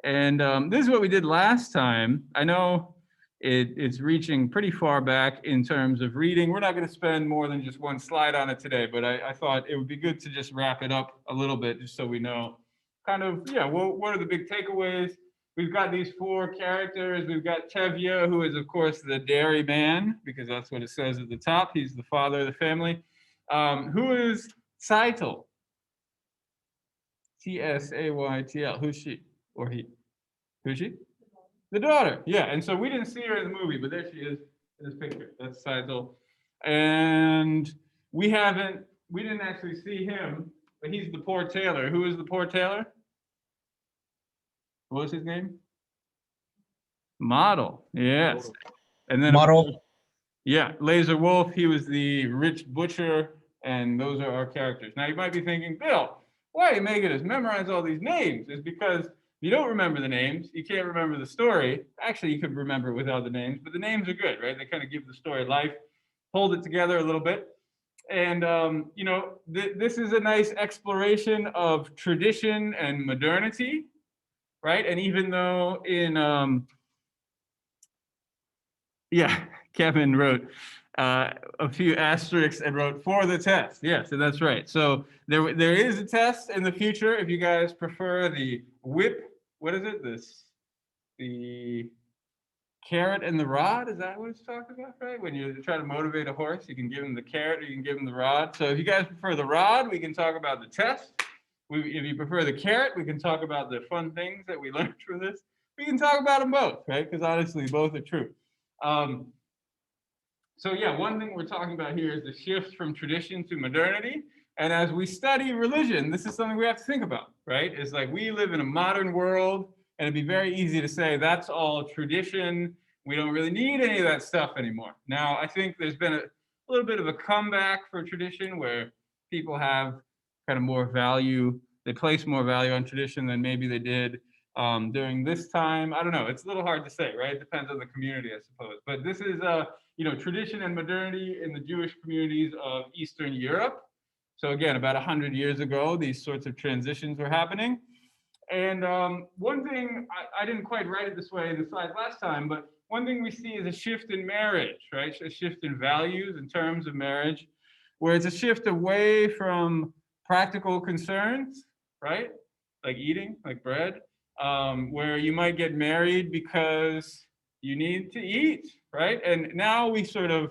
And this is what we did last time. I know it's reaching pretty far back in terms of reading. We're not going to spend more than just one slide on it today, but I thought it would be good to just wrap it up a little bit just so we know kind of, yeah, what are the big takeaways? We've got these four characters. We've got Tevye, who is, of course, the dairy man, because that's what it says at the top. He's the father of the family. Who is Saitel? Tsaytl. Who's she or he? Who's she? The daughter. Yeah. And so we didn't see her in the movie, but there she is in this picture. That's Saitel. And we didn't actually see him, but he's the poor tailor. Who is the poor tailor? What was his name? Model. Yes. And then Model. Yeah, Laser Wolf, he was the rich butcher, and those are our characters. Now you might be thinking, Bill, why are you making us memorize all these names? It's because you don't remember the names, you can't remember the story. Actually, you could remember it without the names, but the names are good, right? They kind of give the story life, hold it together a little bit. And, this is a nice exploration of tradition and modernity, right? And even though yeah, Kevin wrote a few asterisks and wrote for the test. Yes, so that's right. So there is a test in the future if you guys prefer the whip. What is it? The carrot and the rod. Is that what it's talking about, right? When you try to motivate a horse, you can give him the carrot or you can give him the rod. So if you guys prefer the rod, we can talk about the test. If you prefer the carrot, we can talk about the fun things that we learned from this. We can talk about them both, right? Because honestly, both are true. So yeah, one thing we're talking about here is the shift from tradition to modernity. And as we study religion, this is something we have to think about, right? It's like we live in a modern world, and it'd be very easy to say that's all tradition. We don't really need any of that stuff anymore. Now, I think there's been a little bit of a comeback for tradition where people have kind of more value. They place more value on tradition than maybe they did during this time. I don't know. It's a little hard to say, right? It depends on the community, I suppose. But this is tradition and modernity in the Jewish communities of Eastern Europe. So again, about 100 years ago, these sorts of transitions were happening. And one thing, I didn't quite write it this way in the slide last time, but one thing we see is a shift in marriage, right? A shift in values in terms of marriage, where it's a shift away from practical concerns, right? Like eating, like bread, where you might get married because you need to eat, right? And now we sort of,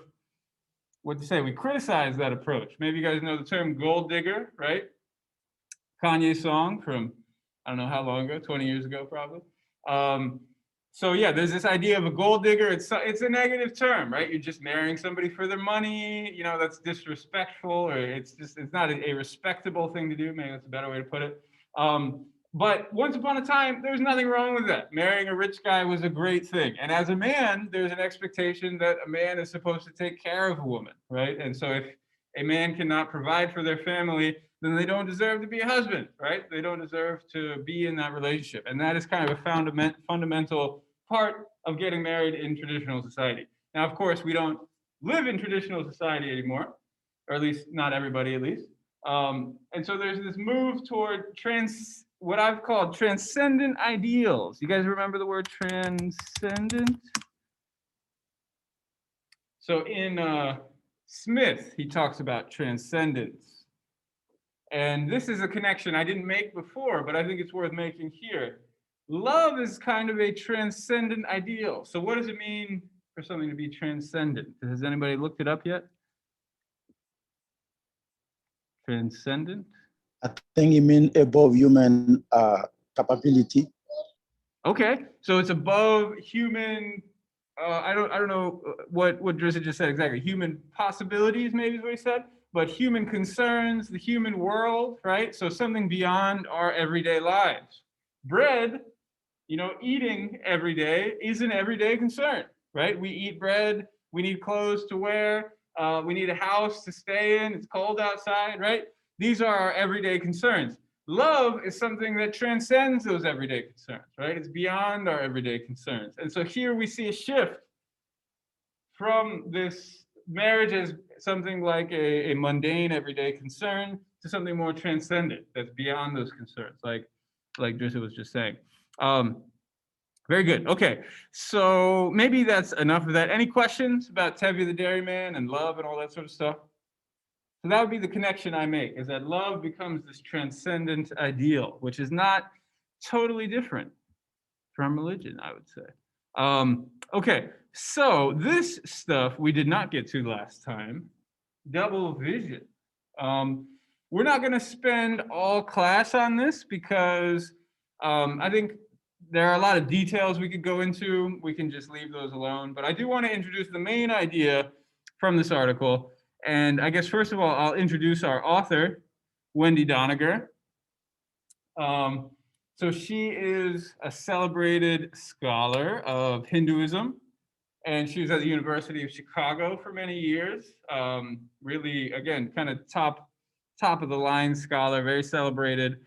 we criticize that approach. Maybe you guys know the term gold digger, right? Kanye song from, I don't know how long ago, 20 years ago probably. So yeah, there's this idea of a gold digger. It's a negative term, right? You're just marrying somebody for their money. That's disrespectful, or it's not a respectable thing to do. Maybe that's a better way to put it. But once upon a time, there was nothing wrong with that. Marrying a rich guy was a great thing. And as a man, there's an expectation that a man is supposed to take care of a woman, right? And so if a man cannot provide for their family, then they don't deserve to be a husband, right? They don't deserve to be in that relationship. And that is kind of a fundamental part of getting married in traditional society. Now, of course, we don't live in traditional society anymore, or at least not everybody, at least. And so there's this move toward what I've called transcendent ideals. You guys remember the word transcendent? So in Smith, he talks about transcendence. And this is a connection I didn't make before, but I think it's worth making here. Love is kind of a transcendent ideal. So what does it mean for something to be transcendent? Has anybody looked it up yet? Transcendent? I think you mean above human capability. Okay, so it's above human. I don't know what Drizzy just said exactly. Human possibilities, maybe is what he said, but human concerns, the human world, right? So something beyond our everyday lives. Bread, eating every day is an everyday concern, right? We eat bread. We need clothes to wear. We need a house to stay in. It's cold outside, right? These are our everyday concerns. Love is something that transcends those everyday concerns, right? It's beyond our everyday concerns. And so here we see a shift from this marriage as something like a mundane everyday concern to something more transcendent that's beyond those concerns, like Drizzy was just saying. Very good. Okay, so maybe that's enough of that. Any questions about Tevye the Dairyman and love and all that sort of stuff? So that would be the connection I make, is that love becomes this transcendent ideal, which is not totally different from religion, I would say. Okay, so this stuff we did not get to last time, double vision. We're not going to spend all class on this because I think there are a lot of details we could go into. We can just leave those alone. But I do want to introduce the main idea from this article. And I guess, first of all, I'll introduce our author, Wendy Doniger. So she is a celebrated scholar of Hinduism, and she was at the University of Chicago for many years. Really, again, kind of top of the line scholar, very celebrated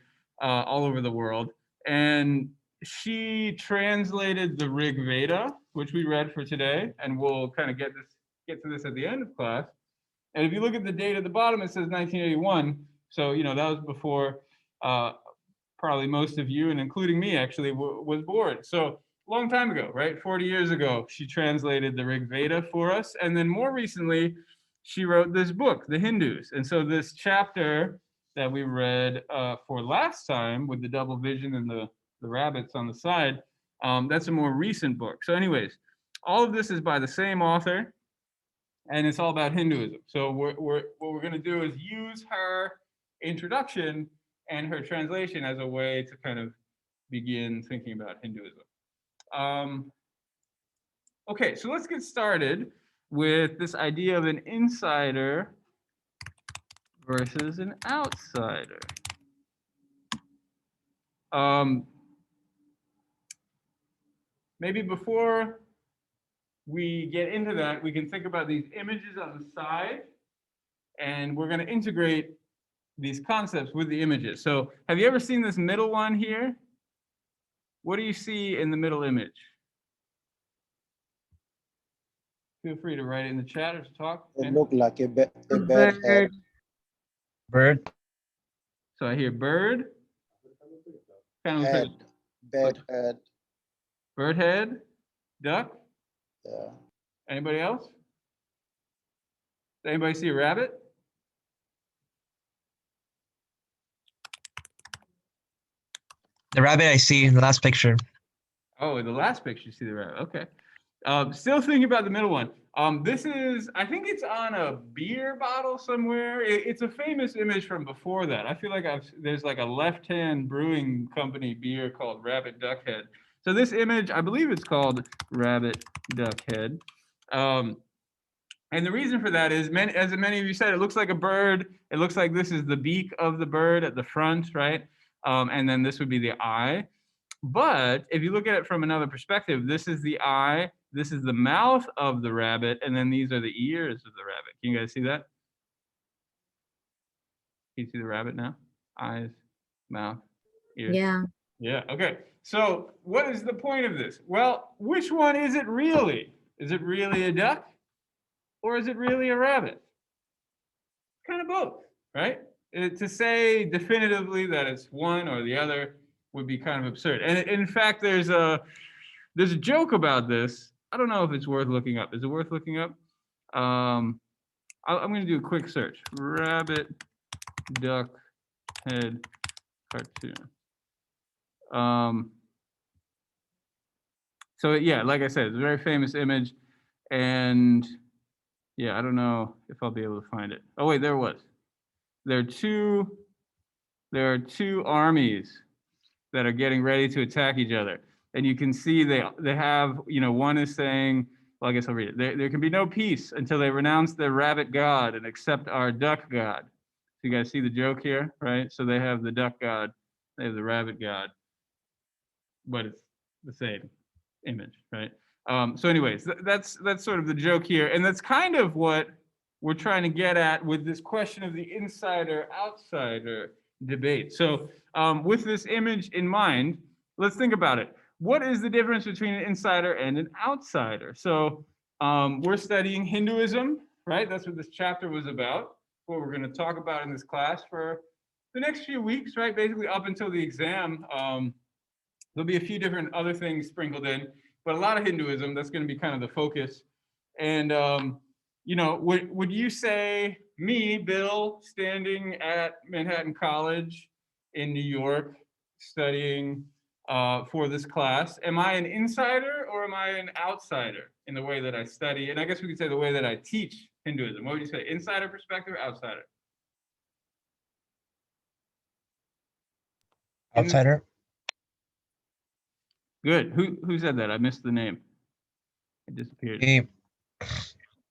all over the world. And she translated the Rig Veda, which we read for today, and we'll kind of get to this at the end of class. And if you look at the date at the bottom, it says 1981. So, you know, that was before probably most of you, and including me actually, was born. So long time ago, right? 40 years ago, she translated the Rig Veda for us. And then more recently, she wrote this book, The Hindus. And so this chapter that we read for last time with the double vision and the rabbits on the side, that's a more recent book. So anyways, all of this is by the same author, and it's all about Hinduism. So what we're going to do is use her introduction and her translation as a way to kind of begin thinking about Hinduism. Okay, so let's get started with this idea of an insider versus an outsider. Maybe before we get into that, we can think about these images on the side, and we're going to integrate these concepts with the images. So have you ever seen this middle one here? What do you see in the middle image? Feel free to write it in the chat or to talk. It looked like a bird head. Bird. So I hear bird. Kind of Head. Bird head. Bird head, duck. Yeah. Anybody else? Does anybody see a rabbit? The rabbit I see in the last picture. Oh, in the last picture you see the rabbit. Okay. Still thinking about the middle one. This is, I think it's on a beer bottle somewhere. It's a famous image from before that. I feel like there's like a left-hand brewing company beer called Rabbit Duck Head. So this image, I believe it's called Rabbit Duck Head. And the reason for that is, as many of you said, it looks like a bird. It looks like this is the beak of the bird at the front, right? And then this would be the eye. But if you look at it from another perspective, this is the eye, this is the mouth of the rabbit, and then these are the ears of the rabbit. Can you guys see that? Can you see the rabbit now? Eyes, mouth, ears. Yeah. Yeah, okay. So what is the point of this? Well, which one is it really? Is it really a duck? Or is it really a rabbit? Kind of both, right? To say definitively that it's one or the other would be kind of absurd. And in fact, there's a joke about this. I don't know if it's worth looking up. Is it worth looking up? I'm going to do a quick search. Rabbit, duck, head, cartoon. So yeah, like I said, it's a very famous image, and yeah, I don't know if I'll be able to find it. Oh wait, there it was. There are two armies that are getting ready to attack each other, and you can see they have, you know, one is saying, well, I guess I'll read it. There can be no peace until they renounce their rabbit god and accept our duck god. So you guys see the joke here, right? So they have the duck god, they have the rabbit god, but it's the same image, right? So anyways, that's sort of the joke here, and that's kind of what we're trying to get at with this question of the insider-outsider debate. So with this image in mind, let's think about it. What is the difference between an insider and an outsider? So we're studying Hinduism, right? That's what this chapter was about, what we're going to talk about in this class for the next few weeks, right? Basically up until the exam There'll be a few different other things sprinkled in, but a lot of Hinduism, that's going to be kind of the focus. And, you know, would you say me, Bill, standing at Manhattan College in New York, studying for this class, am I an insider or am I an outsider in the way that I study? And I guess we could say the way that I teach Hinduism. What would you say, insider perspective or outsider? Outsider. Good. Who said that? I missed the name. It disappeared. Hey,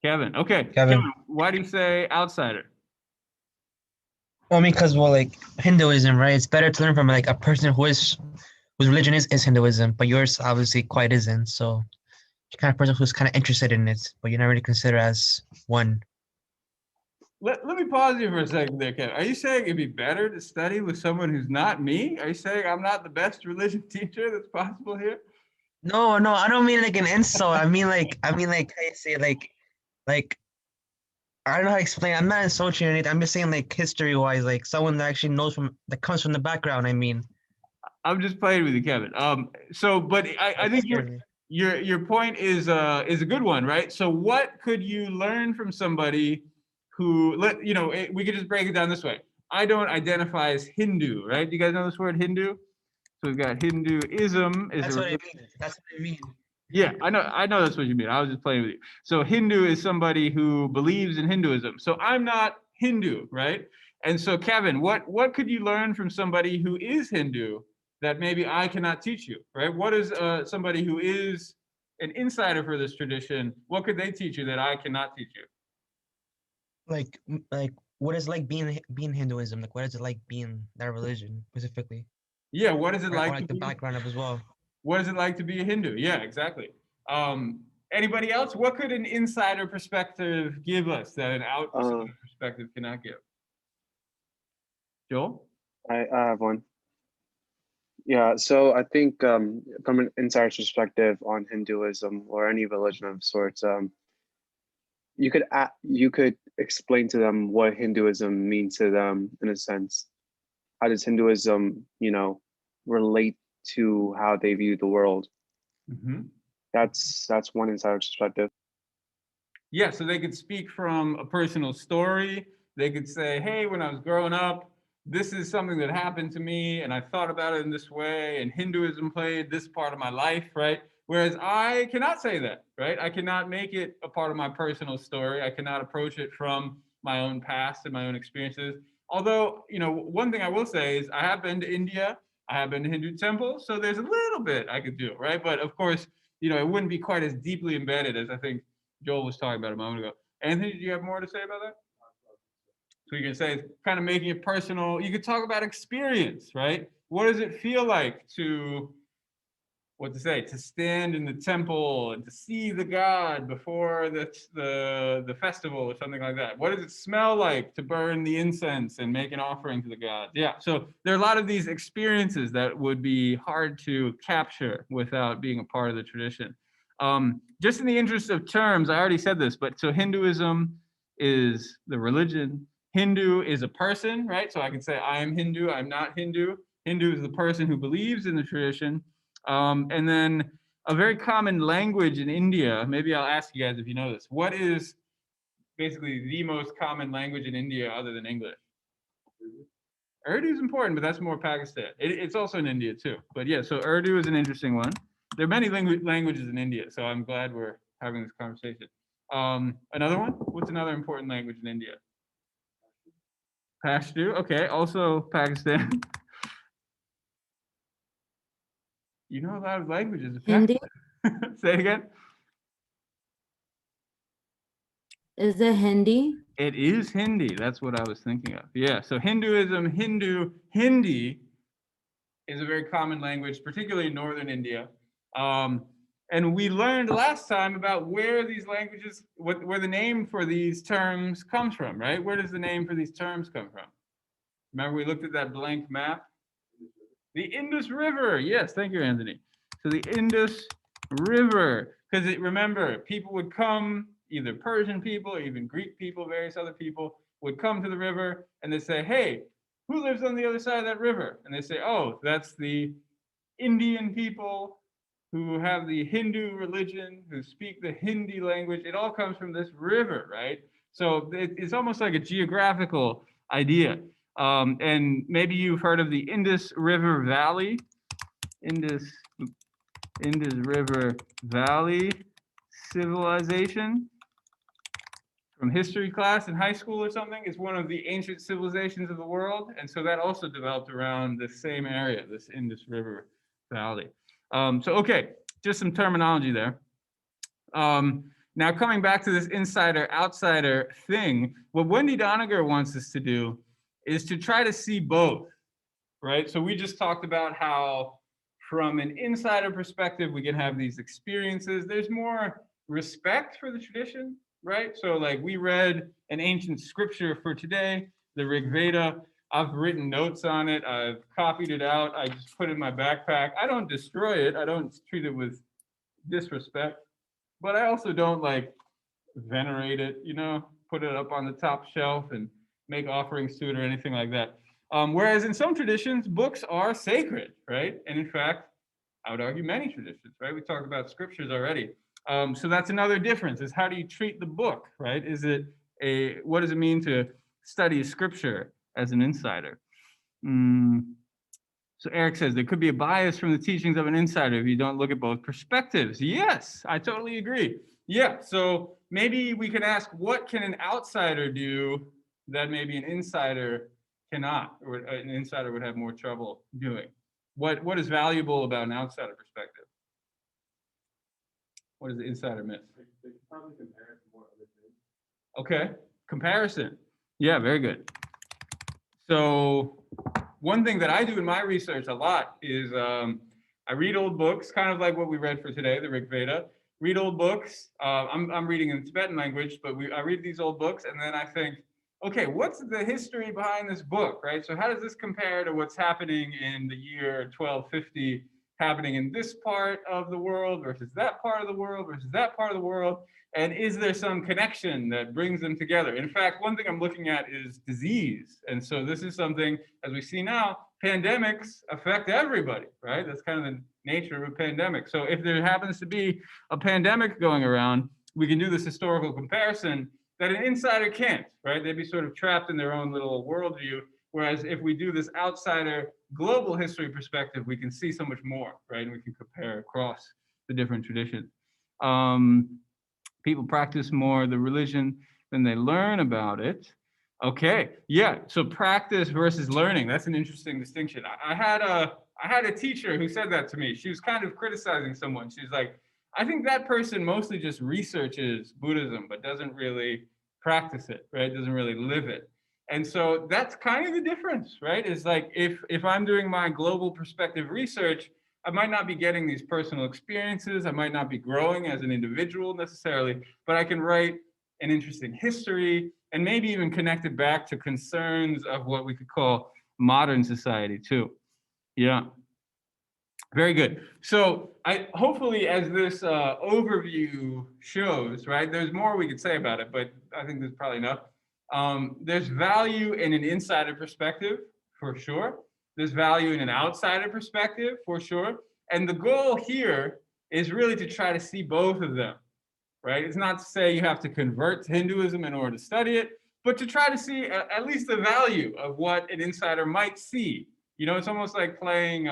Kevin. Okay. Kevin. Why do you say outsider? Well, I mean, because like Hinduism, right? It's better to learn from like a person whose religion is Hinduism, but yours obviously quite isn't. So you're kind of person who's kind of interested in it, but you're not really considered as one. Let me pause you for a second there, Kevin. Are you saying it'd be better to study with someone who's not me? Are you saying I'm not the best religion teacher that's possible here? No, I don't mean like an insult. I mean like how you say like I don't know how to explain. I'm not insulting or anything. I'm just saying like history wise, like someone that actually knows from that comes from the background. I mean, I'm just playing with you, Kevin. So, but I think your point is a good one, right? So, what could you learn from somebody who we could just break it down this way. I don't identify as Hindu, right? Do you guys know this word Hindu? So we've got Hinduism. That's what I mean. That's what I mean. Yeah, I know that's what you mean. I was just playing with you. So Hindu is somebody who believes in Hinduism. So I'm not Hindu, right? And so Kevin, what could you learn from somebody who is Hindu that maybe I cannot teach you, right? What is somebody who is an insider for this tradition? What could they teach you that I cannot teach you? Like what is it like being Hinduism? Like what is it like being that religion specifically? Yeah, what is it like? Or like the background of as well. What is it like to be a Hindu? Yeah, exactly. Anybody else? What could an insider perspective give us that an outsider perspective cannot give? Joel? I have one. Yeah, so I think from an insider's perspective on Hinduism or any religion of sorts, you could explain to them what Hinduism means to them in a sense. How does Hinduism, relate to how they view the world? Mm-hmm. That's one insider's perspective. Yeah, so they could speak from a personal story. They could say, hey, when I was growing up, this is something that happened to me, and I thought about it in this way, and Hinduism played this part of my life, right? Whereas I cannot say that, right? I cannot make it a part of my personal story. I cannot approach it from my own past and my own experiences. Although, one thing I will say is I have been to India, I have been to Hindu temples, so there's a little bit I could do, right? But of course, it wouldn't be quite as deeply embedded as I think Joel was talking about a moment ago. Anthony, do you have more to say about that? So you can say it's kind of making it personal. You could talk about experience, right? What does it feel like to stand in the temple and to see the god before the festival or something like that? What does it smell like to burn the incense and make an offering to the gods? Yeah, so there are a lot of these experiences that would be hard to capture without being a part of the tradition. Just in the interest of terms, I already said this, but so Hinduism is the religion. Hindu is a person, right? So I can say I am Hindu, I'm not Hindu. Hindu is the person who believes in the tradition. And then a very common language in India, maybe I'll ask you guys if you know this. What is basically the most common language in India other than English? Urdu is important, but that's more Pakistan. It's also in India too. But yeah, so Urdu is an interesting one. There are many languages in India, so I'm glad we're having this conversation. Another one? What's another important language in India? Pashto, okay, also Pakistan. You know a lot of languages. Hindi? Say it again. Is it Hindi? It is Hindi. That's what I was thinking of. Yeah. So Hinduism, Hindi is a very common language, particularly in northern India. And we learned last time about where these languages, where the name for these terms comes from, right? Where does the name for these terms come from? Remember we looked at that blank map? The Indus River. Yes, thank you, Anthony. So the Indus River, because remember, people would come, either Persian people or even Greek people, various other people would come to the river and they say, hey, who lives on the other side of that river? And they say, oh, that's the Indian people who have the Hindu religion, who speak the Hindi language. It all comes from this river, right? So it's almost like a geographical idea. And maybe you've heard of the Indus River Valley. Indus River Valley civilization from history class in high school or something. Is one of the ancient civilizations of the world. And so that also developed around the same area, this Indus River Valley. So, okay, just some terminology there. Now coming back to this insider-outsider thing, what Wendy Doniger wants us to do is to try to see both, right? So we just talked about how from an insider perspective, we can have these experiences. There's more respect for the tradition, right? So like we read an ancient scripture for today, the Rig Veda. I've written notes on it. I've copied it out. I just put it in my backpack. I don't destroy it. I don't treat it with disrespect, but I also don't like venerate it, you know, put it up on the top shelf and make offerings to it or anything like that. Whereas in some traditions, books are sacred, right? And in fact, I would argue many traditions, right? We talked about scriptures already. So that's another difference, is how do you treat the book, right? What does it mean to study scripture as an insider? So Eric says there could be a bias from the teachings of an insider if you don't look at both perspectives. Yes, I totally agree. Yeah, so maybe we can ask, what can an outsider do that maybe an insider cannot, or an insider would have more trouble doing? What is valuable about an outsider perspective? What does the insider miss? They could probably compare it to more other things. Okay, comparison. Yeah, very good. So one thing that I do in my research a lot is I read old books, kind of like what we read for today, the Rig Veda. Read old books. I'm reading in Tibetan language, but I read these old books, and then I think, okay, what's the history behind this book, right? So how does this compare to what's happening in the year 1250, happening in this part of the world versus that part of the world versus that part of the world? And is there some connection that brings them together? In fact, one thing I'm looking at is disease. And so this is something, as we see now, pandemics affect everybody, right? That's kind of the nature of a pandemic. So if there happens to be a pandemic going around, we can do this historical comparison that an insider can't, right? They'd be sort of trapped in their own little worldview. Whereas if we do this outsider global history perspective, we can see so much more, right? And we can compare across the different traditions. People practice more the religion than they learn about it. Okay, yeah, so practice versus learning, that's an interesting distinction. I had a teacher who said that to me. She was kind of criticizing someone. She's like, I think that person mostly just researches Buddhism, but doesn't really practice it, right? Doesn't really live it. And so that's kind of the difference, right? Is like if I'm doing my global perspective research, I might not be getting these personal experiences. I might not be growing as an individual necessarily, but I can write an interesting history and maybe even connect it back to concerns of what we could call modern society too. Yeah. Very good. So hopefully as this overview shows, right, there's more we could say about it, but I think there's probably enough. There's value in an insider perspective, for sure. There's value in an outsider perspective, for sure. And the goal here is really to try to see both of them, right? It's not to say you have to convert to Hinduism in order to study it, but to try to see at least the value of what an insider might see. You know, it's almost like playing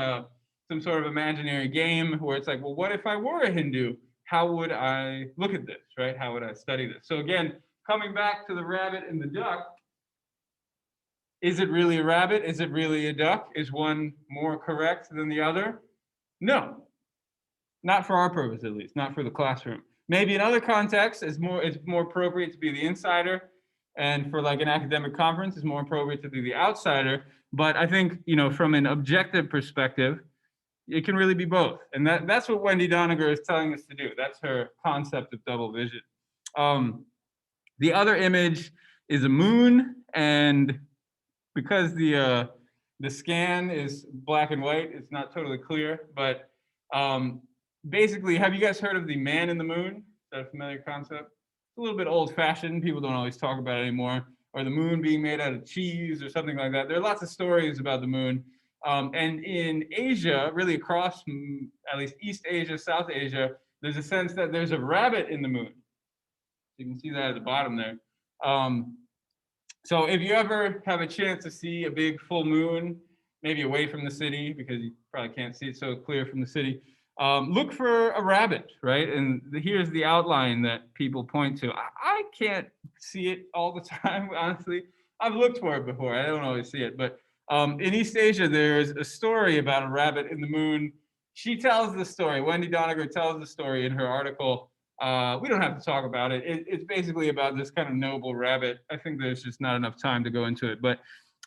some sort of imaginary game where it's like, well, what if I were a Hindu? How would I look at this, right? How would I study this? So again, coming back to the rabbit and the duck, is it really a rabbit? Is it really a duck? Is one more correct than the other? No, not for our purpose, at least, not for the classroom. Maybe in other contexts, it's more appropriate to be the insider, and for like an academic conference, it's more appropriate to be the outsider. But I think, you know, from an objective perspective, it can really be both, and that's what Wendy Doniger is telling us to do. That's her concept of double vision. The other image is a moon, and because the scan is black and white, it's not totally clear, but basically, have you guys heard of the man in the moon? Is that a familiar concept? It's a little bit old-fashioned. People don't always talk about it anymore. Or the moon being made out of cheese or something like that. There are lots of stories about the moon. And in Asia, really across at least East Asia, South Asia, there's a sense that there's a rabbit in the moon. You can see that at the bottom there. So if you ever have a chance to see a big full moon, maybe away from the city, because you probably can't see it so clear from the city, look for a rabbit, right? And here's the outline that people point to. I can't see it all the time, honestly. I've looked for it before. I don't always see it. But in East Asia, there's a story about a rabbit in the moon. She tells the story. Wendy Doniger tells the story in her article. We don't have to talk about it. It's basically about this kind of noble rabbit. I think there's just not enough time to go into it. But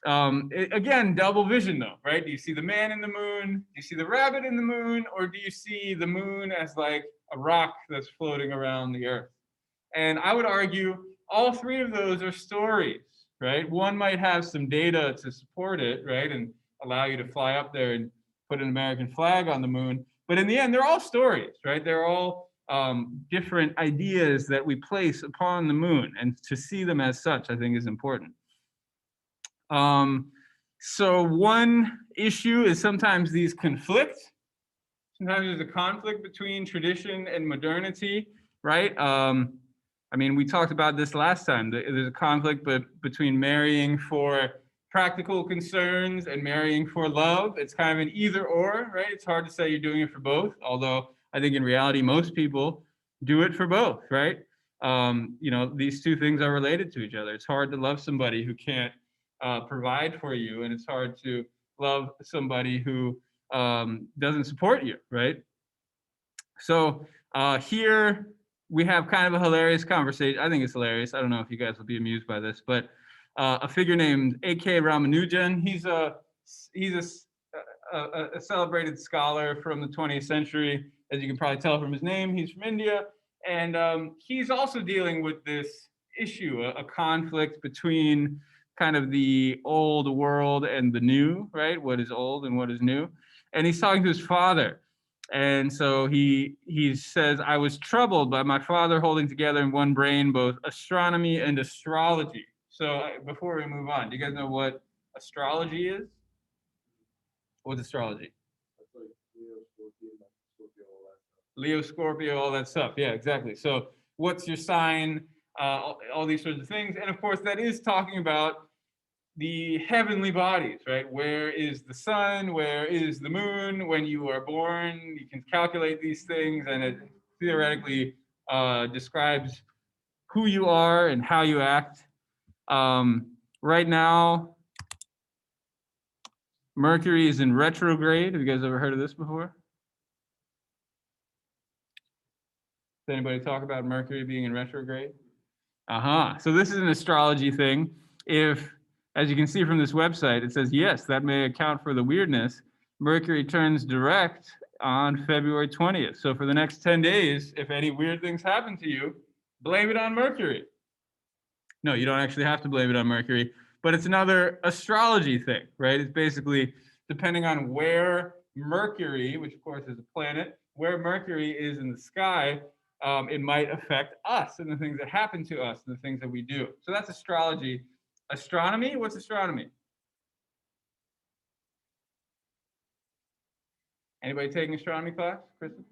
again, double vision though, right? Do you see the man in the moon? Do you see the rabbit in the moon? Or do you see the moon as like a rock that's floating around the earth? And I would argue all three of those are stories, right? One might have some data to support it, right? And allow you to fly up there and put an American flag on the moon. But in the end, they're all stories, right? They're all different ideas that we place upon the moon, and to see them as such, I think, is important. So one issue is sometimes these conflict. Sometimes there's a conflict between tradition and modernity, right? I mean, we talked about this last time. There's a conflict between marrying for practical concerns and marrying for love. It's kind of an either or, right? It's hard to say you're doing it for both, although I think in reality, most people do it for both, right? You know, these two things are related to each other. It's hard to love somebody who can't provide for you, and it's hard to love somebody who doesn't support you, right? So here we have kind of a hilarious conversation. I think it's hilarious. I don't know if you guys will be amused by this, but a figure named A.K. Ramanujan, he's a celebrated scholar from the 20th century. As you can probably tell from his name, he's from India. And he's also dealing with this issue, a conflict between kind of the old world and the new, right? What is old and what is new. And he's talking to his father. And so he says, I was troubled by my father holding together in one brain both astronomy and astrology. So before we move on, do you guys know what astrology is? What's astrology? That's like Leo, Scorpio, all that stuff. Yeah, exactly. So what's your sign? All these sorts of things. And of course, that is talking about the heavenly bodies, right? Where is the sun? Where is the moon? When you are born, you can calculate these things, and it theoretically describes who you are and how you act. Right now, Mercury is in retrograde. Have you guys ever heard of this before? Does anybody talk about Mercury being in retrograde? So this is an astrology thing. If, as you can see from this website, it says, yes, that may account for the weirdness. Mercury turns direct on February 20th. So for the next 10 days, if any weird things happen to you, blame it on Mercury. No, you don't actually have to blame it on Mercury, but it's another astrology thing, right? It's basically depending on where Mercury, which of course is a planet, where Mercury is in the sky, it might affect us and the things that happen to us and the things that we do. So that's astrology. Astronomy, what's astronomy? Anybody taking astronomy class, Kristen?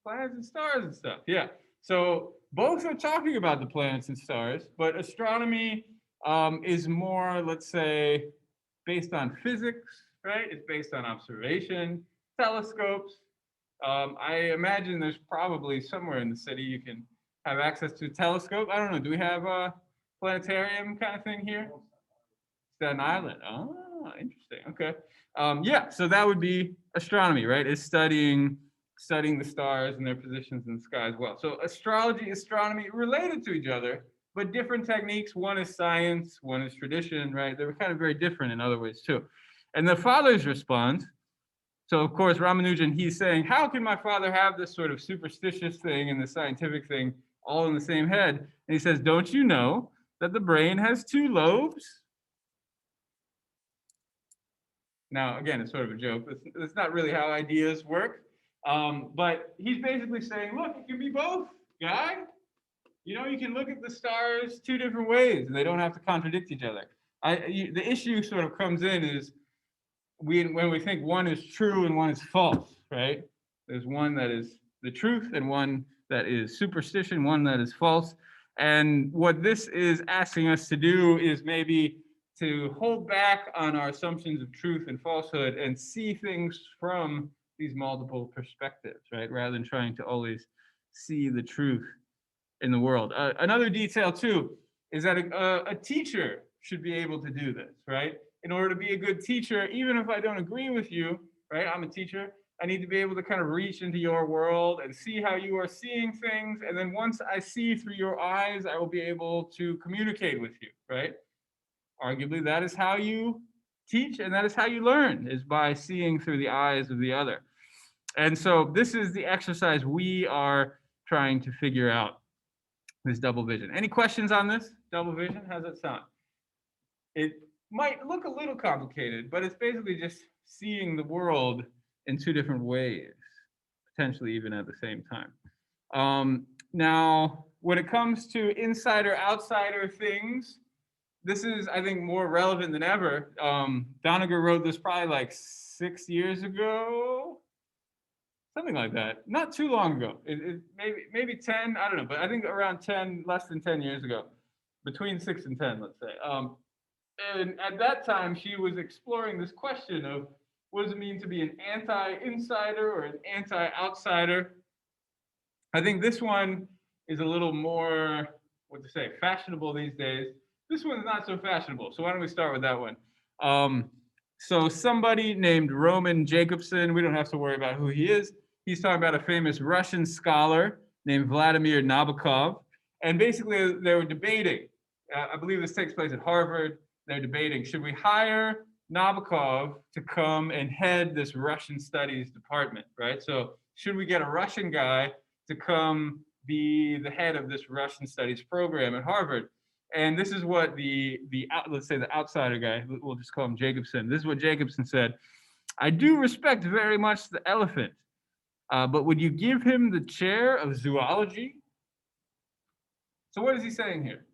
Planets and stars and stuff, yeah. So both are talking about the planets and stars, but astronomy is more, let's say, based on physics, right? It's based on observation, telescopes. I imagine there's probably somewhere in the city you can have access to a telescope. I don't know, do we have a planetarium kind of thing here? Staten Island, oh, interesting, okay. Yeah, so that would be astronomy, right? It's studying the stars and their positions in the sky as well. So astrology, astronomy, related to each other, but different techniques. One is science, one is tradition, right? They were kind of very different in other ways too. And the father's response, so of course, Ramanujan, he's saying, how can my father have this sort of superstitious thing and the scientific thing all in the same head? And he says, don't you know that the brain has two lobes? Now, again, it's sort of a joke. That's not really how ideas work. But he's basically saying, look, it can be both, guy. You know, you can look at the stars two different ways, and they don't have to contradict each other. The issue sort of comes in is when we think one is true and one is false, right? There's one that is the truth and one that is superstition, one that is false. And what this is asking us to do is maybe to hold back on our assumptions of truth and falsehood and see things from these multiple perspectives, right? Rather than trying to always see the truth in the world. Another detail too is that a teacher should be able to do this, right? In order to be a good teacher, even if I don't agree with you, right? I'm a teacher. I need to be able to kind of reach into your world and see how you are seeing things. And then once I see through your eyes, I will be able to communicate with you, right? Arguably, that is how you teach and that is how you learn, is by seeing through the eyes of the other. And so this is the exercise we are trying to figure out, this double vision. Any questions on this double vision? How's that sound? It might look a little complicated, but it's basically just seeing the world in two different ways, potentially even at the same time. Now, when it comes to insider-outsider things, this is, I think, more relevant than ever. Doniger wrote this probably like 6 years ago, something like that. Not too long ago. Maybe 10, I don't know, but I think around 10, less than 10 years ago, between 6 and 10, let's say. And at that time, she was exploring this question of what does it mean to be an anti-insider or an anti-outsider? I think this one is a little more, what to say, fashionable these days. This one's not so fashionable, so why don't we start with that one? So somebody named Roman Jacobson, we don't have to worry about who he is. He's talking about a famous Russian scholar named Vladimir Nabokov. And basically they were debating, I believe this takes place at Harvard, they're debating, should we hire Nabokov to come and head this Russian studies department, right? So should we get a Russian guy to come be the head of this Russian studies program at Harvard? And this is what let's say the outsider guy, we'll just call him Jacobson. This is what Jacobson said. I do respect very much the elephant, but would you give him the chair of zoology? So what is he saying here?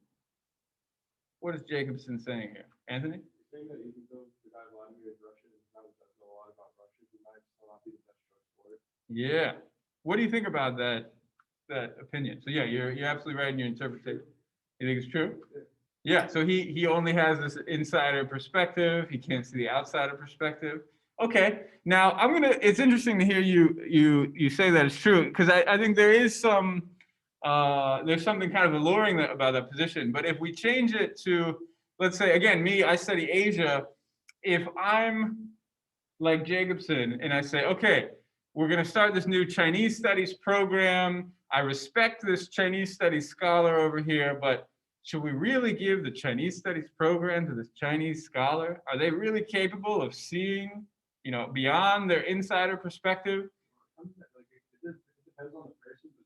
What is Jacobson saying here? Anthony? He's saying that even though the guy Vladimir is Russian and doesn't know a lot about Russia, he might still not be the best choice for it. Yeah. What do you think about that opinion? So yeah, you're absolutely right in your interpretation. You think it's true? Yeah, so he only has this insider perspective. He can't see the outsider perspective. Okay, now it's interesting to hear you say that it's true, because I think there is there's something kind of alluring about that position. But if we change it to, let's say, again, I study Asia. If I'm like Jacobson and I say, okay, we're going to start this new Chinese studies program. I respect this Chinese studies scholar over here, but should we really give the Chinese studies program to this Chinese scholar? Are they really capable of seeing, beyond their insider perspective? It depends on the person, but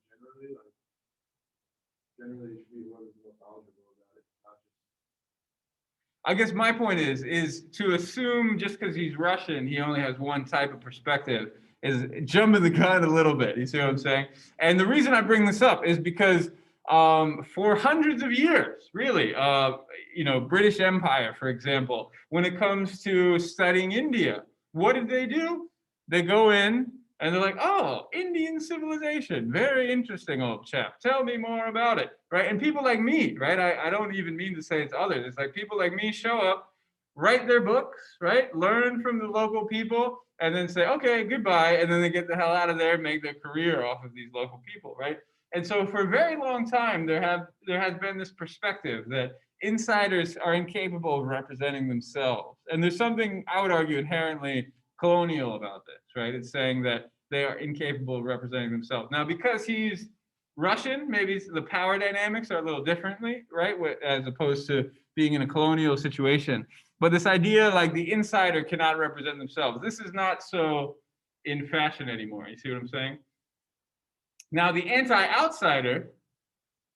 generally it should be one of the most knowledgeable about it, not just. I guess my point is to assume just because he's Russian, he only has one type of perspective is jumping the gun a little bit. You see what I'm saying? And the reason I bring this up is because for hundreds of years, really, British Empire, for example, when it comes to studying India, what did they do? They go in and they're like, oh, Indian civilization, very interesting, old chap. Tell me more about it, right? And people like me, right? I don't even mean to say it's others. It's like people like me show up, write their books, right? Learn from the local people, and then say, okay, goodbye. And then they get the hell out of there and make their career off of these local people, right? And so for a very long time, there has been this perspective that insiders are incapable of representing themselves. And there's something, I would argue, inherently colonial about this, right? It's saying that they are incapable of representing themselves. Now, because he's Russian, maybe the power dynamics are a little differently, right? As opposed to being in a colonial situation. But this idea like the insider cannot represent themselves, this is not so in fashion anymore. You see what I'm saying? Now, the anti-outsider,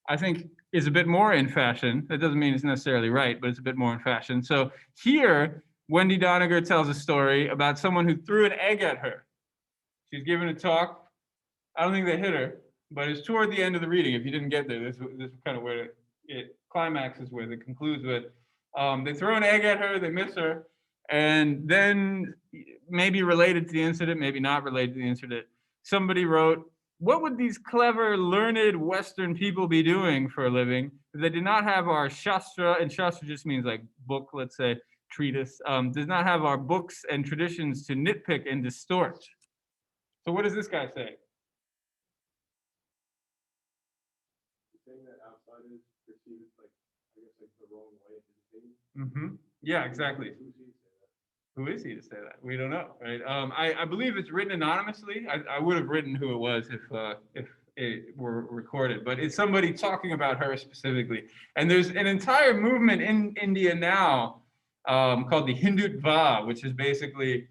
I think, is a bit more in fashion. That doesn't mean it's necessarily right, but it's a bit more in fashion. So here, Wendy Doniger tells a story about someone who threw an egg at her. She's giving a talk. I don't think they hit her, but it's toward the end of the reading. If you didn't get there, this is kind of where it climaxes with, it concludes with. They throw an egg at her, they miss her, and then maybe related to the incident, maybe not related to the incident. Somebody wrote, what would these clever, learned Western people be doing for a living if they did not have our Shastra, and Shastra just means like book, let's say, treatise, does not have our books and traditions to nitpick and distort. So what does this guy say? Saying that outsiders perceive it like, I guess, like the wrong way to think. Yeah, exactly. Who is he to say that? We don't know, right? I believe it's written anonymously. I would have written who it was if it were recorded, but it's somebody talking about her specifically. And there's an entire movement in India now called the Hindutva, which is basically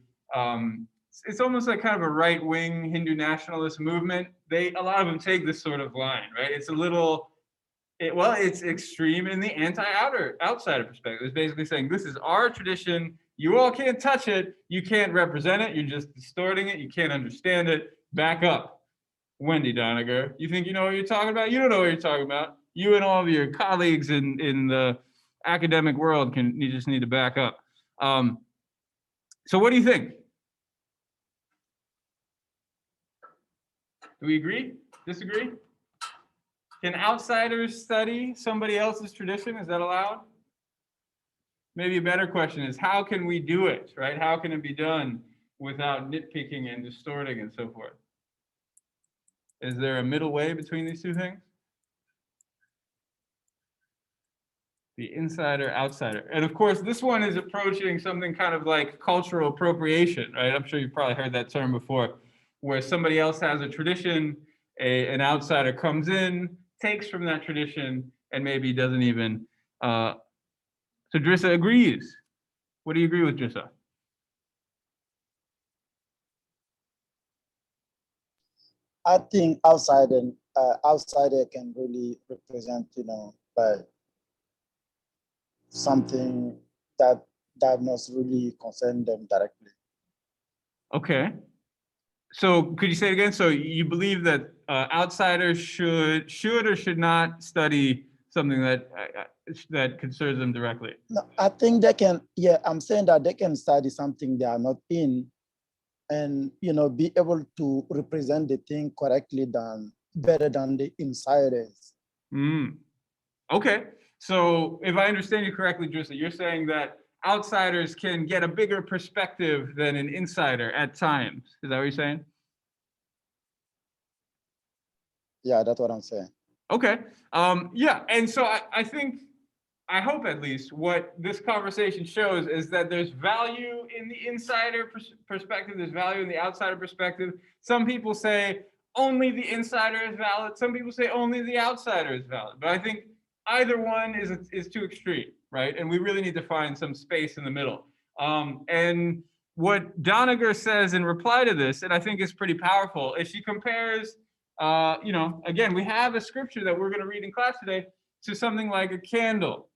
it's almost like kind of a right-wing Hindu nationalist movement. A lot of them take this sort of line, right? It's a little. It's extreme in the outsider perspective. It's basically saying this is our tradition. You all can't touch it. You can't represent it. You're just distorting it. You can't understand it. Back up, Wendy Doniger. You think you know what you're talking about? You don't know what you're talking about. You and all of your colleagues in the academic world you just need to back up. So what do you think? Do we agree? Disagree? Can outsiders study somebody else's tradition? Is that allowed? Maybe a better question is, how can we do it, right? How can it be done without nitpicking and distorting and so forth? Is there a middle way between these two things? The insider, outsider. And of course, this one is approaching something kind of like cultural appropriation, right? I'm sure you've probably heard that term before, where somebody else has a tradition, an outsider comes in, takes from that tradition, and maybe doesn't even. So Drissa agrees. What do you agree with, Drissa? I think outsider can really represent, like something that must really concern them directly. Okay. So could you say it again? So you believe that outsiders should or should not study something that concerns them directly? No, I think they can. Yeah, I'm saying that they can study something they are not in, and be able to represent the thing correctly better than the insiders. Okay. So if I understand you correctly, Drissa, you're saying that outsiders can get a bigger perspective than an insider at times. Is that what you're saying? Yeah, that's what I'm saying. Okay. Yeah. And so I hope at least what this conversation shows is that there's value in the insider perspective. There's value in the outsider perspective. Some people say only the insider is valid. Some people say only the outsider is valid. But I think either one is too extreme, right? And we really need to find some space in the middle. And what Doniger says in reply to this, and I think is pretty powerful, is she compares, again, we have a scripture that we're going to read in class today to something like a candle,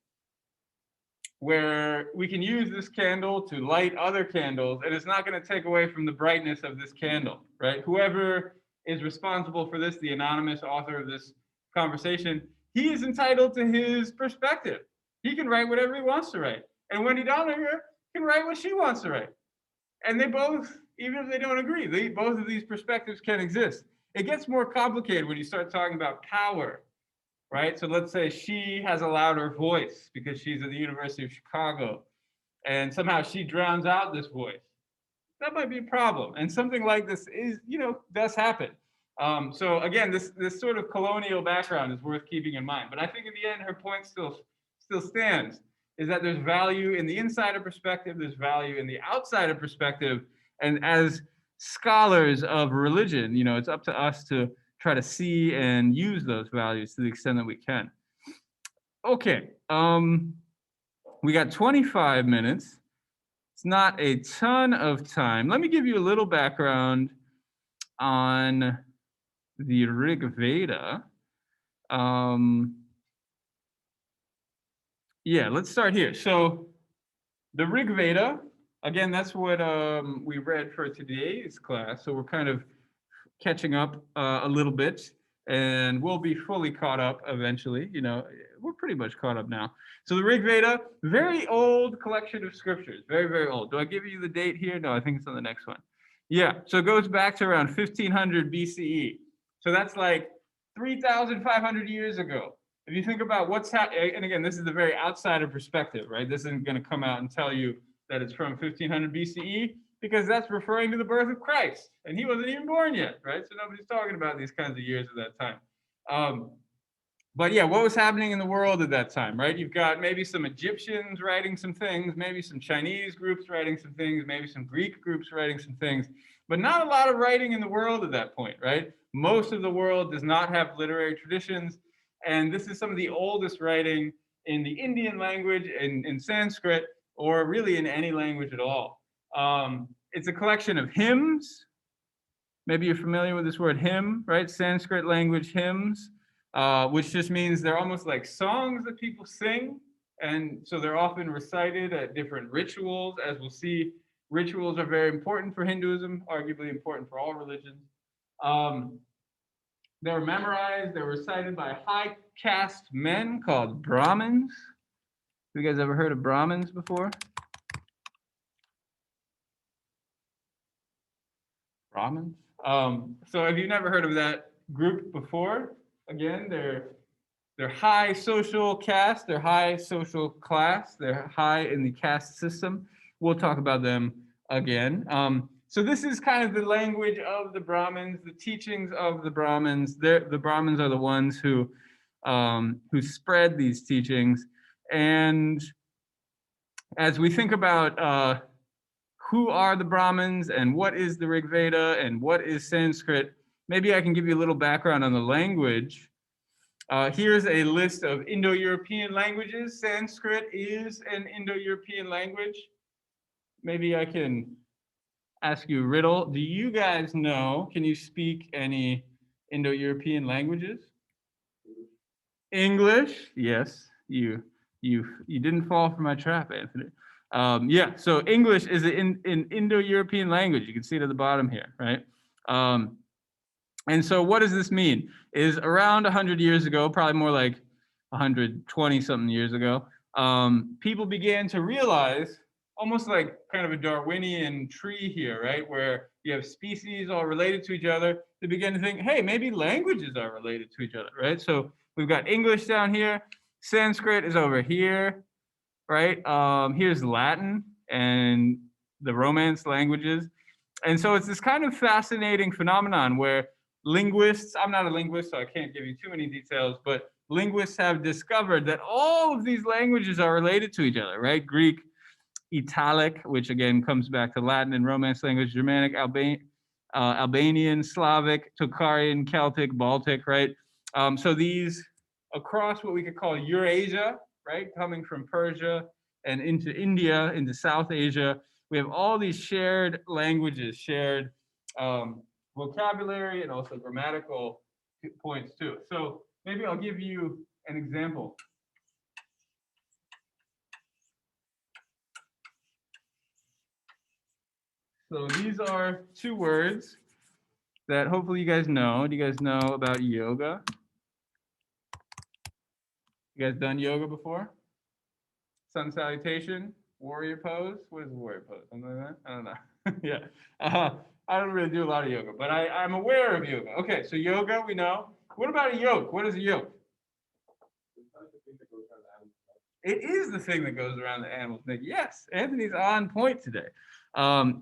where we can use this candle to light other candles, and it's not going to take away from the brightness of this candle, right? Whoever is responsible for this, the anonymous author of this conversation, he is entitled to his perspective. He can write whatever he wants to write. And Wendy Doniger can write what she wants to write. And they both, even if they don't agree, both of these perspectives can exist. It gets more complicated when you start talking about power, right? So let's say she has a louder voice because she's at the University of Chicago, and somehow she drowns out this voice. That might be a problem. And something like this does happen. So again, this sort of colonial background is worth keeping in mind. But I think in the end, her point still stands, is that there's value in the insider perspective, there's value in the outsider perspective. And as scholars of religion, it's up to us to try to see and use those values to the extent that we can. Okay, we got 25 minutes. It's not a ton of time. Let me give you a little background on the Rig Veda. Yeah, let's start here. So the Rig Veda, again, that's what we read for today's class. So we're kind of catching up a little bit, and we'll be fully caught up eventually. we're pretty much caught up now. So the Rig Veda, very old collection of scriptures, very, very old. Do I give you the date here? No, I think it's on the next one. Yeah, so it goes back to around 1500 BCE. So that's like 3,500 years ago. If you think about what's happening, and again, this is the very outsider perspective, right? This isn't going to come out and tell you that it's from 1500 BCE, because that's referring to the birth of Christ, and he wasn't even born yet, right? So nobody's talking about these kinds of years at that time. But yeah, what was happening in the world at that time, right? You've got maybe some Egyptians writing some things, maybe some Chinese groups writing some things, maybe some Greek groups writing some things, but not a lot of writing in the world at that point, right? Most of the world does not have literary traditions, and this is some of the oldest writing in the Indian language, in Sanskrit, or really in any language at all. It's a collection of hymns. Maybe you're familiar with this word hymn, right? Sanskrit language hymns, which just means they're almost like songs that people sing. And so they're often recited at different rituals. As we'll see, rituals are very important for Hinduism, arguably important for all religions. They were memorized, they were recited by high caste men called Brahmins. Have you guys ever heard of Brahmins before? Brahmins? So if you've never heard of that group before, again, they're high social caste, they're high social class, they're high in the caste system. We'll talk about them again. So this is kind of the language of the Brahmins, the teachings of the Brahmins. The Brahmins are the ones who spread these teachings. And as we think about who are the Brahmins and what is the Rig Veda and what is Sanskrit, maybe I can give you a little background on the language. Here's a list of Indo-European languages. Sanskrit is an Indo-European language. Maybe I can ask you a riddle. Do you guys know, can you speak any Indo-European languages? English, yes. You didn't fall for my trap, Anthony. Yeah, so English is an Indo-European language. You can see it at the bottom here, right? And so what does this mean? Is around 100 years ago, probably more like 120 something years ago, people began to realize, almost like kind of a Darwinian tree here, right? Where you have species all related to each other. They began to think, hey, maybe languages are related to each other, right? So we've got English down here. Sanskrit is over here, right? Here's Latin and the Romance languages. And so it's this kind of fascinating phenomenon where linguists, I'm not a linguist, so I can't give you too many details, but linguists have discovered that all of these languages are related to each other, right? Greek, Italic, which again comes back to Latin and Romance language, Germanic, Albanian, Slavic, Tocharian, Celtic, Baltic, right? So these across what we could call Eurasia, right? Coming from Persia and into India, into South Asia, we have all these shared languages, shared vocabulary, and also grammatical points too. So maybe I'll give you an example. So these are two words that hopefully you guys know. Do you guys know about yoga? You guys done yoga before? Sun salutation, warrior pose. What is a warrior pose? Something like that? I don't know. Yeah. I don't really do a lot of yoga, but I'm aware of yoga. Okay, so yoga, we know. What about a yoke? What is a yoke? It is the thing that goes around the animal's neck. Yes, Anthony's on point today.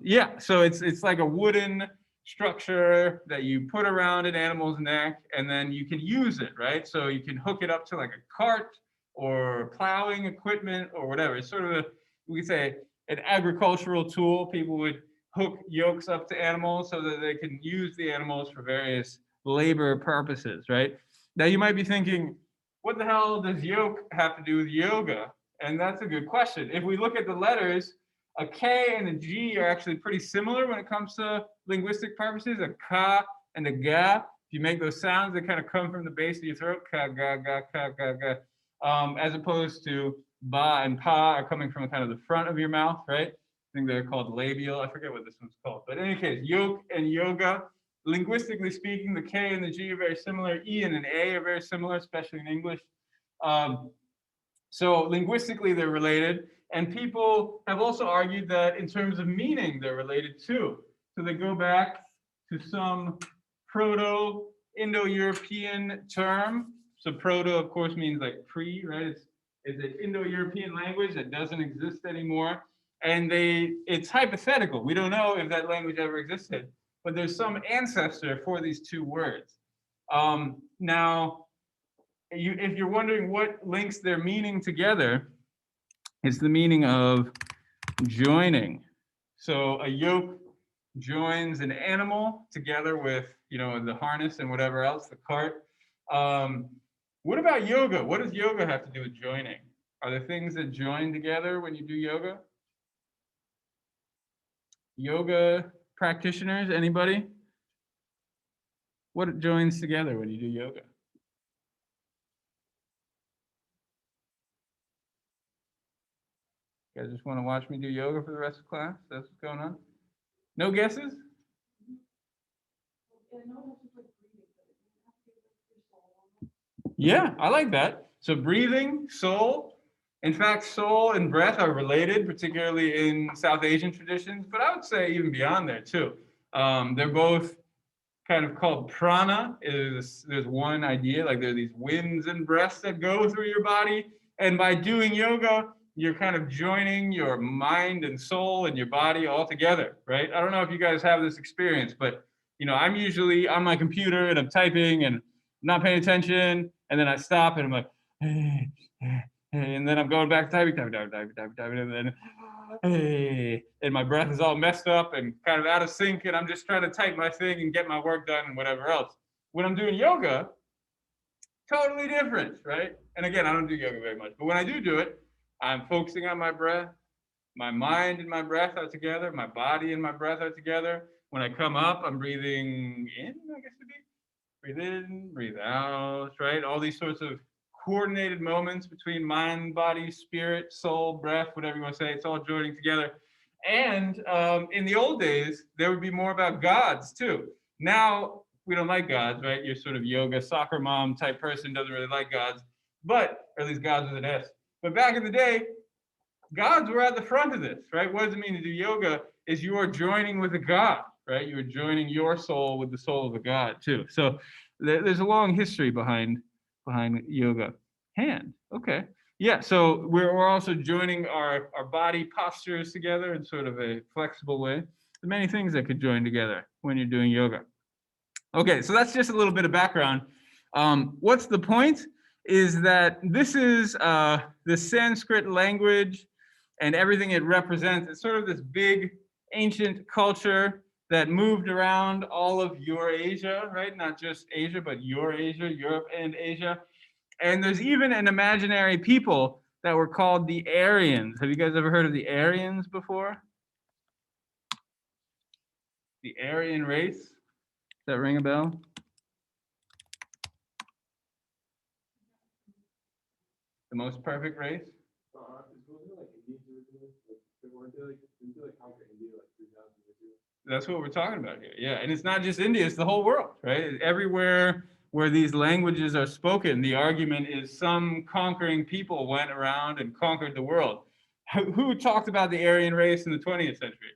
Yeah, so it's like a wooden structure that you put around an animal's neck, and then you can use it, right? So you can hook it up to like a cart or plowing equipment or whatever. It's sort of we could say an agricultural tool. People would hook yokes up to animals so that they can use the animals for various labor purposes, right? Now you might be thinking, what the hell does yoke have to do with yoga? And that's a good question. If we look at the letters, a K and a G are actually pretty similar when it comes to linguistic purposes. A ka and a ga. If you make those sounds, they kind of come from the base of your throat. Ka, ga, ga, ka, ga, ga. As opposed to ba and pa are coming from kind of the front of your mouth, right? I think they're called labial. I forget what this one's called. But in any case, yoke and yoga, linguistically speaking, the K and the G are very similar. E and an A are very similar, especially in English. So linguistically, they're related. And people have also argued that in terms of meaning, they're related too. So they go back to some Proto-Indo-European term. So proto, of course, means like pre, right? It's an Indo-European language that doesn't exist anymore. And it's hypothetical. We don't know if that language ever existed, but there's some ancestor for these two words. Now, if you're wondering what links their meaning together, it's the meaning of joining. So a yoke joins an animal together with, the harness and whatever else, the cart. What about yoga? What does yoga have to do with joining? Are there things that join together when you do yoga? Yoga practitioners, anybody? What joins together when you do yoga? You guys just want to watch me do yoga for the rest of class? That's what's going on? No guesses? Yeah, I like that. So breathing, soul. In fact, soul and breath are related, particularly in South Asian traditions, but I would say even beyond there too. They're both kind of called prana. There's one idea, like there are these winds and breaths that go through your body. And by doing yoga, you're kind of joining your mind and soul and your body all together, right? I don't know if you guys have this experience, but I'm usually on my computer and I'm typing and not paying attention, and then I stop and I'm like, hey, and then I'm going back to typing, and then hey, and my breath is all messed up and kind of out of sync, and I'm just trying to type my thing and get my work done and whatever else. When I'm doing yoga, totally different, right? And again, I don't do yoga very much, but when I do it, I'm focusing on my breath. My mind and my breath are together. My body and my breath are together. When I come up, I'm breathing in, I guess it'd be. Breathe in, breathe out, right? All these sorts of coordinated moments between mind, body, spirit, soul, breath, whatever you want to say, it's all joining together. And in the old days, there would be more about gods too. Now, we don't like gods, right? You're sort of yoga, soccer mom type person, doesn't really like gods, or at least gods with an S. But back in the day, gods were at the front of this, right? What does it mean to do yoga? Is you are joining with a god, right? You are joining your soul with the soul of a god too. So there's a long history behind yoga. Hand, okay. Yeah, so we're also joining our body postures together in sort of a flexible way. There's many things that could join together when you're doing yoga. Okay, so that's just a little bit of background. What's the point? Is that this is the Sanskrit language and everything it represents. It's sort of this big ancient culture that moved around all of Eurasia, right? Not just Asia, but Eurasia, Europe and Asia. And there's even an imaginary people that were called the Aryans. Have you guys ever heard of the Aryans before? The Aryan race? Does that ring a bell? The most perfect race? That's what we're talking about here. Yeah, and it's not just India, it's the whole world, right? Everywhere where these languages are spoken, the argument is some conquering people went around and conquered the world. Who talked about the Aryan race in the 20th century?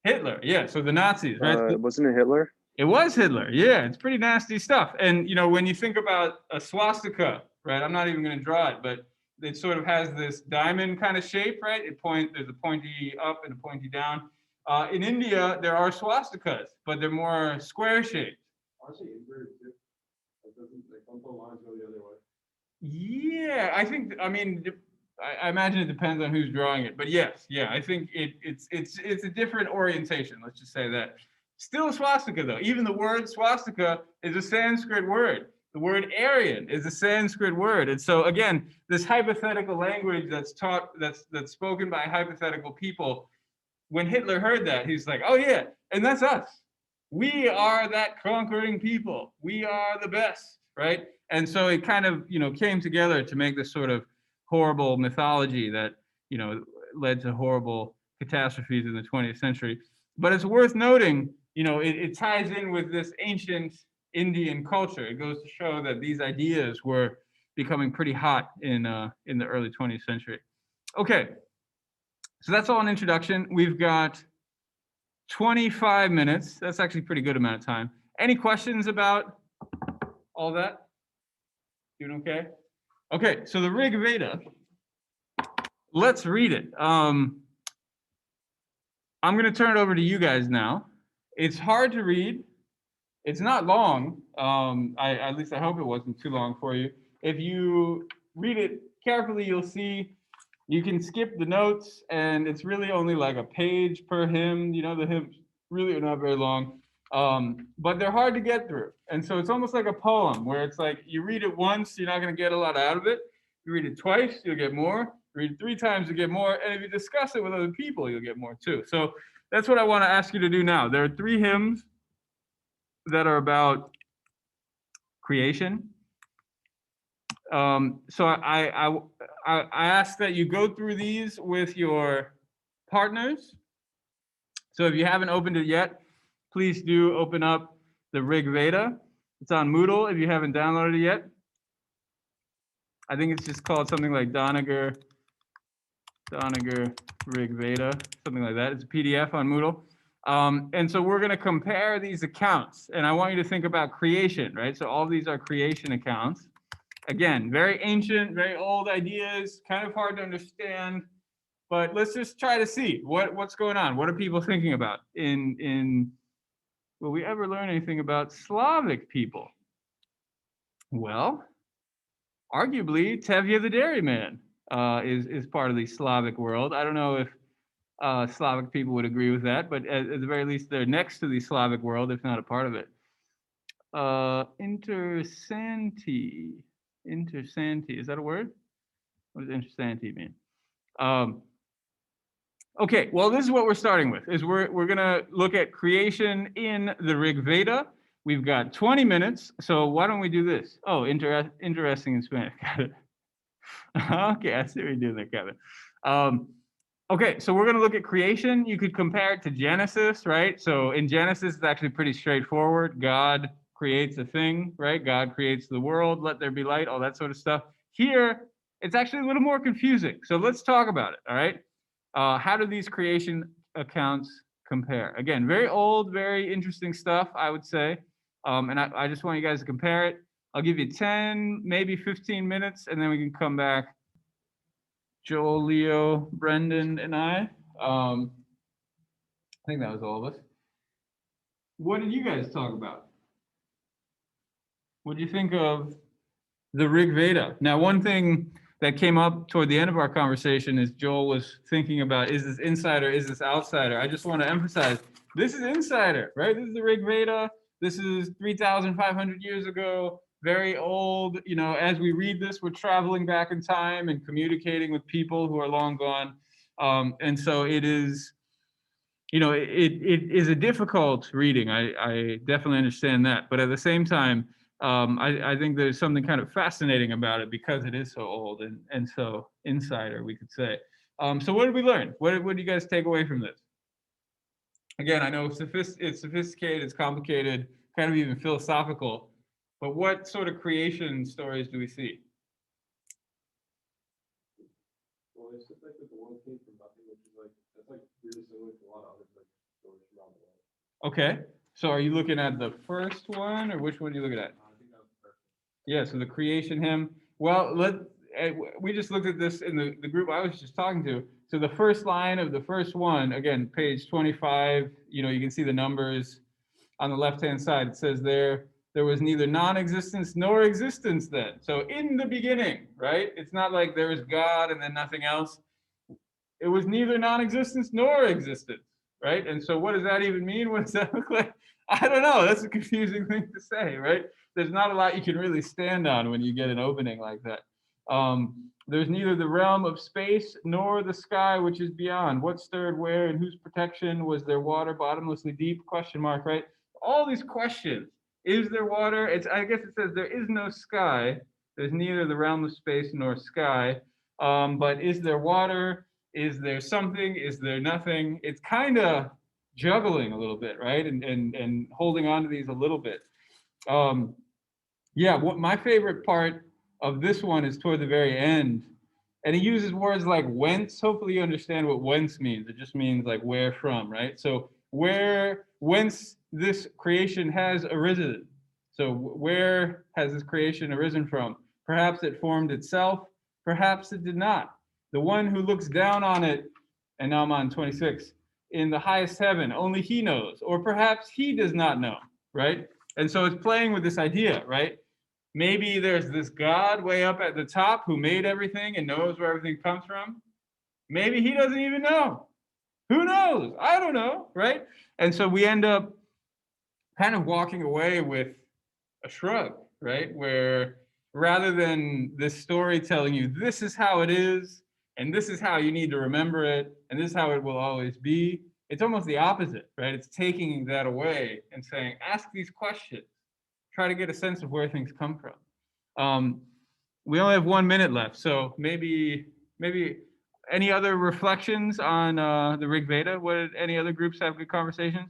Hitler, yeah, so the Nazis, right? Wasn't it Hitler? It was Hitler, yeah, it's pretty nasty stuff. And when you think about a swastika, right, I'm not even gonna draw it, but it sort of has this diamond kind of shape, right? There's a pointy up and a pointy down. In India, there are swastikas, but they're more square shaped. Honestly, inverted too. It doesn't, like, don't the lines go the other way. Yeah, I imagine it depends on who's drawing it, but yes, yeah, I think it's a different orientation. Let's just say that. Still a swastika though. Even the word swastika is a Sanskrit word. The word Aryan is a Sanskrit word, and so again, this hypothetical language that's spoken by hypothetical people. When Hitler heard that, he's like, "Oh yeah, and that's us. We are that conquering people. We are the best, right?" And so it kind of, came together to make this sort of horrible mythology that, led to horrible catastrophes in the 20th century. But it's worth noting, it ties in with this ancient Indian culture. It goes to show that these ideas were becoming pretty hot in the early 20th century. Okay, so that's all an introduction. We've got 25 minutes. That's actually a pretty good amount of time. Any questions about all that? Doing okay? Okay, so the Rig Veda, let's read it. I'm going to turn it over to you guys now. It's hard to read. It's not long. At least I hope it wasn't too long for you. If you read it carefully, you'll see you can skip the notes, and it's really only like a page per hymn. You know, the hymns really are not very long, but they're hard to get through. And so it's almost like a poem where it's like you read it once, you're not going to get a lot out of it. You read it twice, you'll get more. You read it 3 times, you'll get more. And if you discuss it with other people, you'll get more too. So that's what I want to ask you to do now. There are 3 hymns that are about creation. So I ask that you go through these with your partners. So if you haven't opened it yet, please do open up the Rig Veda. It's on Moodle if you haven't downloaded it yet. I think it's just called something like Doniger Rig Veda, something like that. It's a PDF on Moodle. And so we're going to compare these accounts. And I want you to think about creation, right? So all these are creation accounts. Again, very ancient, very old ideas, kind of hard to understand. But let's just try to see what's going on. What are people thinking about? Will we ever learn anything about Slavic people? Well, arguably, Tevye the dairyman is part of the Slavic world. I don't know if Slavic people would agree with that, but at the very least, they're next to the Slavic world, if not a part of it. Intersanti, is that a word? What does intersanti mean? Okay, well, this is what we're starting with, is we're gonna look at creation in the Rig Veda. We've got 20 minutes, so why don't we do this? Oh, interesting in Spanish, got it. Okay, I see what you're doing there, Kevin. Okay, so we're gonna look at creation. You could compare it to Genesis, right? So in Genesis, it's actually pretty straightforward. God creates a thing, right? God creates the world, let there be light, all that sort of stuff. Here, it's actually a little more confusing. So let's talk about it, all right? How do these creation accounts compare? Again, very old, very interesting stuff, I would say. And I just want you guys to compare it. I'll give you 10, maybe 15 minutes, and then we can come back. Joel, Leo, Brendan, and I think that was all of us. What did you guys talk about? What did you think of the Rig Veda? Now, one thing that came up toward the end of our conversation is Joel was thinking about, is this insider, is this outsider? I just want to emphasize, this is insider, right? This is the Rig Veda. This is 3,500 years ago, very old. You know, as we read this, we're traveling back in time and communicating with people who are long gone. And so it is, you know, it is a difficult reading. I definitely understand that. But at the same time, I think there's something kind of fascinating about it because it is so old and so insider, we could say. So what did we learn? What do you guys take away from this? Again, I know it's sophisticated, it's complicated, kind of even philosophical, but what sort of creation stories do we see? Well, it's just like the world came from nothing, which is like, that's like really similar to a lot of other like stories around the world. Okay, so are you looking at the first one, or which one are you looking at? I think that was the first. Yeah, so the creation hymn. Well, we just looked at this in the group I was just talking to. So the first line of the first one, again, page 25, you know, you can see the numbers on the left-hand side. It says there was neither non-existence nor existence then. So in the beginning, right? It's not like there was God and then nothing else. It was neither non-existence nor existence, right? And so what does that even mean? What does that look like? I don't know. That's a confusing thing to say, right? There's not a lot you can really stand on when you get an opening like that. There's neither the realm of space nor the sky which is beyond. What stirred where and whose protection? Was there water bottomlessly deep? Question mark, right? All these questions. Is there water? I guess it says there is no sky. There's neither the realm of space nor sky. But is there water? Is there something? Is there nothing? It's kind of juggling a little bit, right? And holding on to these a little bit. Yeah, what my favorite part of this one is toward the very end. And he uses words like whence. Hopefully you understand what whence means. It just means like where from, right? So whence this creation has arisen. So where has this creation arisen from? Perhaps it formed itself, perhaps it did not. The one who looks down on it, and now I'm on 26, in the highest heaven, only he knows, or perhaps he does not know, right? And so it's playing with this idea, right? Maybe there's this God way up at the top who made everything and knows where everything comes from. Maybe he doesn't even know. Who knows? I don't know, right? And so we end up kind of walking away with a shrug, right? Where rather than this story telling you this is how it is, and this is how you need to remember it, and this is how it will always be, it's almost the opposite, right? It's taking that away and saying, ask these questions, try to get a sense of where things come from. We only have 1 minute left, so maybe any other reflections on the Rig Veda? What any other groups have good conversations?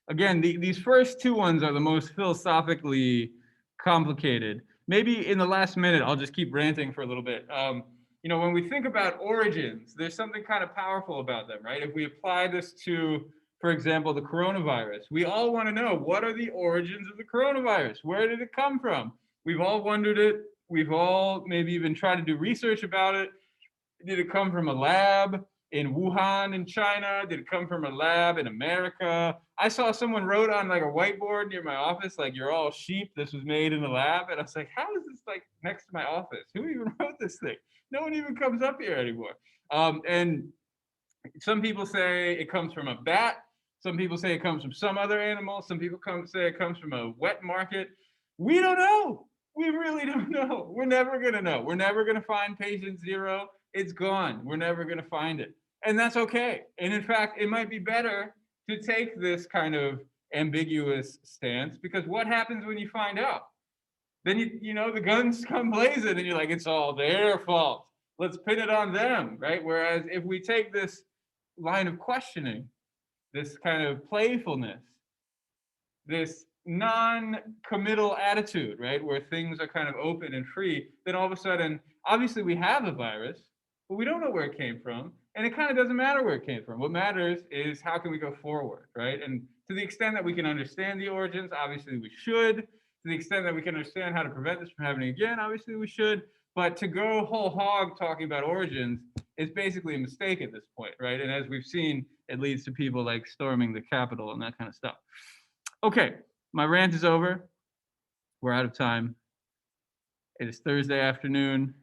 Again, these first two ones are the most philosophically complicated. Maybe in the last minute, I'll just keep ranting for a little bit. You know, when we think about origins, there's something kind of powerful about them, right? If we apply this to, for example, the coronavirus, we all want to know, what are the origins of the coronavirus? Where did it come from? We've all wondered it. We've all maybe even tried to do research about it. Did it come from a lab in Wuhan in China? Did it come from a lab in America? I saw someone wrote on like a whiteboard near my office, like, you're all sheep, this was made in the lab. And I was like, how is this like next to my office? Who even wrote this thing? No one even comes up here anymore. And some people say it comes from a bat. Some people say it comes from some other animal. Some people say it comes from a wet market. We don't know. We really don't know. We're never going to know. We're never going to find patient zero. It's gone. We're never going to find it. And that's okay. And in fact, it might be better to take this kind of ambiguous stance, because what happens when you find out? Then you know the guns come blazing and you're like, it's all their fault. Let's pin it on them, right? Whereas if we take this line of questioning, this kind of playfulness, this non-committal attitude, right, where things are kind of open and free, then all of a sudden, obviously we have a virus, but we don't know where it came from, and it kind of doesn't matter where it came from. What matters is how can we go forward, right? And to the extent that we can understand the origins, obviously we should. To the extent that we can understand how to prevent this from happening again, obviously we should. But to go whole hog talking about origins is basically a mistake at this point, right? And as we've seen, it leads to people like storming the Capitol and that kind of stuff. Okay, my rant is over. We're out of time. It is Thursday afternoon.